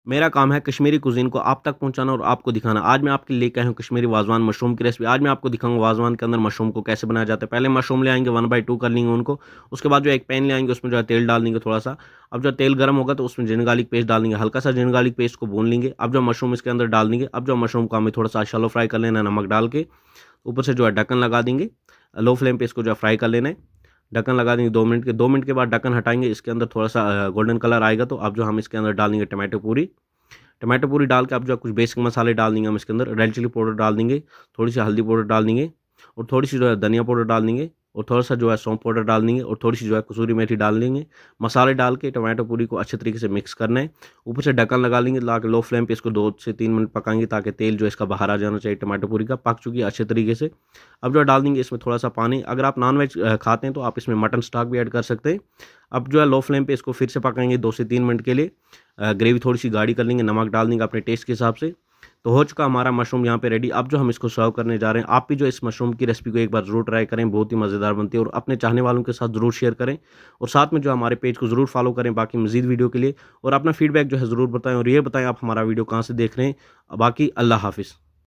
मेरा काम है कश्मीरी कुज़ीन को आप तक पहुँचाना और आपको दिखाना। आज मैं आपके लिए लेके आया हूँ कश्मीरी वाज़वान मशरूम की रेसिपी। आज मैं आपको दिखाऊँगा वाज़वान के अंदर मशरूम को कैसे बनाया जाता है। पहले मशरूम ले आएँगे 1/2 कर लेंगे उनको। उसके बाद जो है एक पैन ले आएँगे, उसमें जो है तेल डाल देंगे थोड़ा-सा। अब जो तेल गरम होगा तो उसमें जिंजर गार्लिक पेस्ट डाल देंगे, हल्का-सा जिंजर गार्लिक पेस्ट को भून लेंगे। अब जो मशरूम इसके अंदर डाल देंगे। अब जो मशरूम को हमें थोड़ा-सा शैलो फ्राई कर लेना है नमक डाल के। ऊपर से जो है ढक्कन लगा देंगे। लो फ्लेम पे इसको जो है फ्राई कर लेना है। ढक्कन लगा देंगे 2 मिनट के बाद ढक्कन हटाएँगे। इसके अंदर थोड़ा-सा गोल्डन कलर आएगा तो अब जो हम इसके अंदर डाल देंगे टमाटो प्यूरी। टमाटो प्यूरी डाल के अब जो है कुछ बेसिक मसाले डाल देंगे हम इसके अंदर। रेड चिली पाउडर डाल देंगे, थोड़ी-सी हल्दी पाउडर डाल देंगे और थोड़ी-सी जो है धनिया पाउडर डाल देंगे और थोड़ा-सा जो है सौंफ पाउडर डाल देंगे और थोड़ी-सी जो है कसूरी मेथी डाल देंगे। मसाले डाल के टमाटो प्यूरी को अच्छे तरीके से मिक्स करना है। ऊपर से ढक्कन लगा लेंगे, ला के लो फ्लेम पे इसको 2 से 3 मिनट पकाएँगे ताकि तेल जो है इसका बाहर आ जाना चाहिए टमाटो प्यूरी का। पक चुकी है अच्छे तरीके से। अब जो है डाल देंगे इसमें थोड़ा-सा पानी। अगर आप नॉन-वेज खाते हैं तो आप इसमें मटन स्टॉक भी ऐड कर सकते हैं। अब जो है लो फ्लेम पे इसको फिर से पकाएँगे 2 से 3 मिनट के लिए। ग्रेवी थोड़ी-सी गाढ़ी कर लेंगे, नमक डाल देंगे अपने टेस्ट के हिसाब से। तो हो चुका हमारा मशरूम यहाँ पे रेडी। अब जो हम इसको सर्व करने जा रहे हैं, आप भी जो इस मशरूम की रेसिपी को एक बार ज़रूर ट्राई करें, बहुत ही मज़ेदार बनती है और अपने चाहने वालों के साथ ज़रूर शेयर करें और साथ में जो हमारे पेज को ज़रूर फॉलो करें बाकी मज़ीद वीडियो के लिए और अपना फीडबैक जो है ज़रूर बताएँ और ये बताएँ आप हमारा वीडियो कहाँ से देख रहे हैं। बाकी अल्लाह हाफ़िज़।